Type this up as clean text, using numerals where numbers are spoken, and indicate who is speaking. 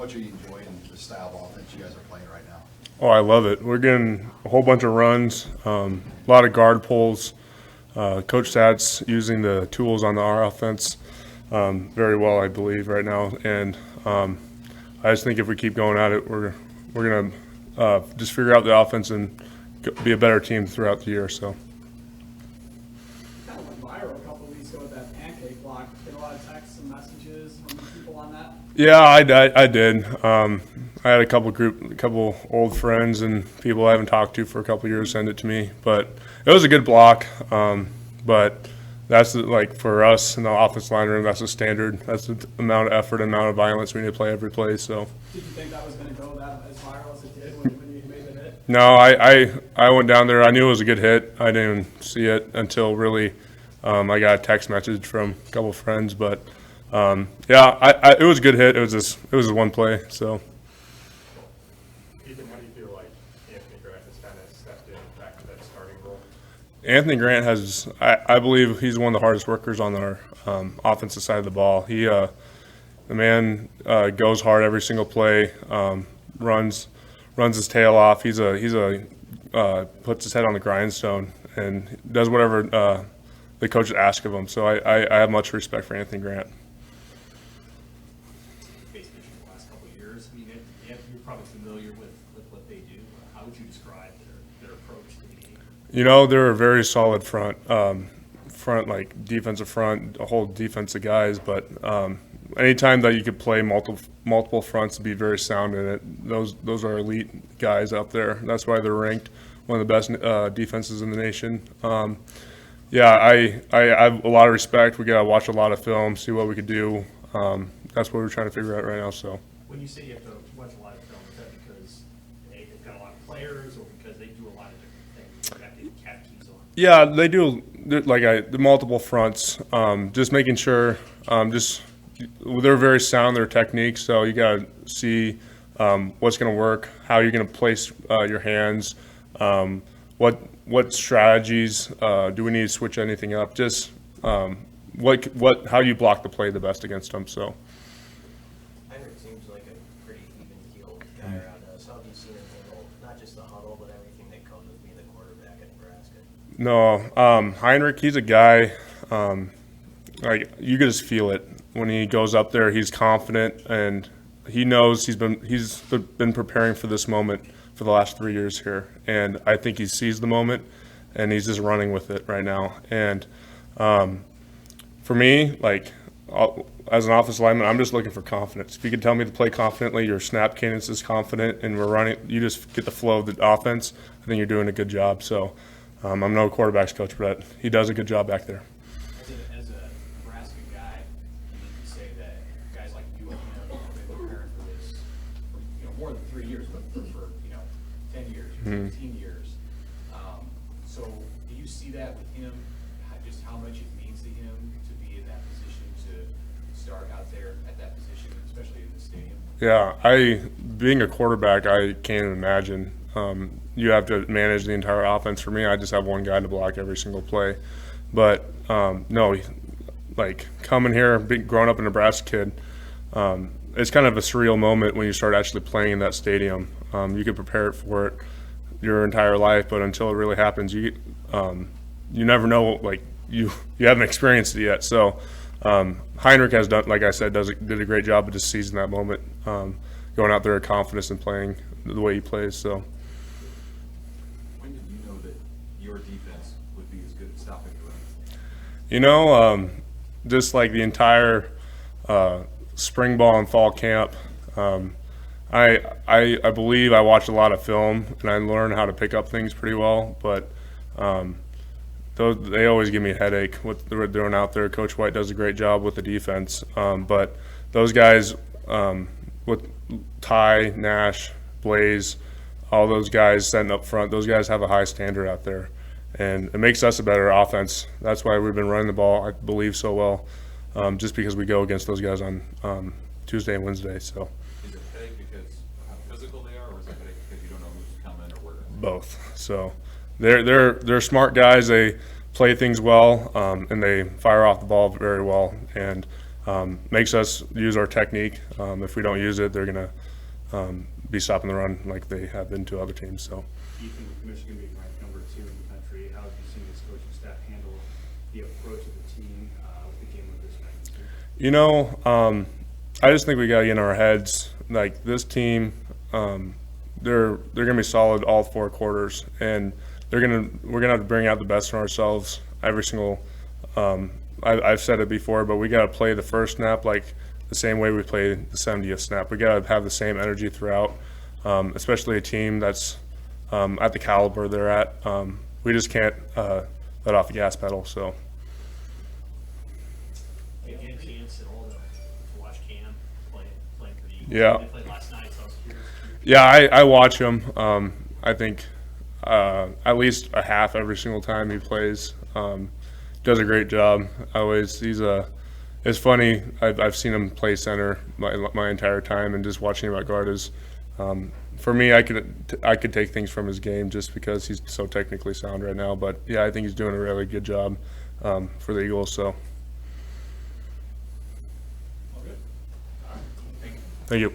Speaker 1: much are you enjoying the style of offense you guys are playing right now?
Speaker 2: Oh, I love it. We're getting a whole bunch of runs, a lot of guard pulls. Coach Stad's using the tools on our offense very well, I believe, right now. And I just think if we keep going at it, we're going to just figure out the offense and be a better team throughout the year. So.
Speaker 3: Kind of went viral a couple of weeks ago with that pancake block. Get a lot of texts and messages from people on that.
Speaker 2: Yeah, I did. I had a couple old friends and people I haven't talked to for a couple years send it to me. But it was a good block. But that's like for us in the offense line room, that's a standard. That's the amount of effort and amount of violence we need to play every play. So.
Speaker 3: Did you think that was going to go that as viral as it did when you made the hit?
Speaker 2: No, I went down there. I knew it was a good hit. I didn't even see it until really I got a text message from a couple friends. But yeah, it was a good hit. It was just one play. So.
Speaker 4: Ethan, how do you feel like Anthony Grant has kind of stepped in back to that starting role?
Speaker 2: Anthony Grant has, I believe, he's one of the hardest workers on our offensive side of the ball. The man goes hard every single play, runs his tail off. He's puts his head on the grindstone and does whatever the coaches ask of him. So I have much respect for Anthony Grant.
Speaker 5: Basically, the last couple of years, I mean, you're probably familiar with what they do. How would you describe their approach to the game?
Speaker 2: You know, they're a very solid front like defensive front, a whole defense of guys. But anytime that you could play multiple fronts and be very sound in it, those are elite guys out there. That's why they're ranked one of the best defenses in the nation. Yeah, I have a lot of respect. We got to watch a lot of film, see what we could do. That's what we're trying to figure out right now. So.
Speaker 5: When you say you have to watch a lot of film, is that because they've got a lot of players, or because they do a lot of different things? You have to have keys on.
Speaker 2: Yeah, they do. The multiple fronts. Just making sure. They're very sound. Their techniques. So you got to see what's going to work, how you're going to place your hands, what strategies do we need to switch anything up? Just how you block the play the best against them. So.
Speaker 6: Heinrich seems like a pretty even-keeled guy around us. How have you seen him handle not just the huddle, but everything that comes with being the quarterback at Nebraska?
Speaker 2: No, Heinrich, he's a guy. Like you can just feel it when he goes up there. He's confident and he knows he's been preparing for this moment for the last 3 years here, and I think he sees the moment and he's just running with it right now. And for me, like as an offensive lineman, I'm just looking for confidence. If you can tell me to play confidently, your snap cadence is confident, and we're running, you just get the flow of the offense, I think you're doing a good job. So I'm no quarterback's coach, but he does a good job back there.
Speaker 5: As a Nebraska guy, you need to say that guys like you and him have been preparing for this for more than 3 years, but for 10 years, 15 years. So do you see that with him, just how much it means to him to be in that position, to start out there at that position, especially in the stadium?
Speaker 2: Yeah, being a quarterback, I can't imagine. You have to manage the entire offense. For me, I just have one guy to block every single play. But no, like coming here, growing up a Nebraska kid, it's kind of a surreal moment when you start actually playing in that stadium. You can prepare for it your entire life, but until it really happens, you never know. Like you haven't experienced it yet. So Heinrich has done, like I said, did a great job of just seizing that moment, going out there with confidence and playing the way he plays. So.
Speaker 7: When did you know that your defense would be as good at stopping the run?
Speaker 2: You know, just like the entire spring ball and fall camp, I believe I watched a lot of film and I learned how to pick up things pretty well. But they always give me a headache what they're doing out there. Coach White does a great job with the defense, but those guys with Ty, Nash, Blaze, all those guys setting up front, those guys have a high standard out there, and it makes us a better offense. That's why we've been running the ball, I believe, so well, just because we go against those guys on Tuesday and Wednesday. So.
Speaker 7: Is it headache because of how physical they are, or is it headache because you don't know who's coming or where to?
Speaker 2: Both. So they're smart guys. They play things well, and they fire off the ball very well. And makes us use our technique. If we don't use it, they're going to be stopping the run like they have been to other teams. So.
Speaker 8: Ethan, with Michigan being ranked number 2 in the country, how have you seen this coaching staff handle the approach of the team with the game of this magnitude?
Speaker 2: You know, I just think we got to get in our heads. Like this team, they're gonna be solid all 4 quarters, and we're gonna have to bring out the best in ourselves every single. I've said it before, but we got to play the first snap like the same way we play the 70th snap. We got to have the same energy throughout, especially a team that's at the caliber they're at. We just can't let off the gas pedal. So.
Speaker 5: Did you get a chance at all to watch Cam playing for the Eagles?
Speaker 2: Yeah.
Speaker 5: They played last night, so I was curious.
Speaker 2: Yeah, I watch him. I think at least a half every single time he plays. Does a great job. It's funny. I've seen him play center my entire time, and just watching him at guard is, for me, I could take things from his game just because he's so technically sound right now. But yeah, I think he's doing a really good job for the Eagles. So.
Speaker 3: All good.
Speaker 2: Thank you.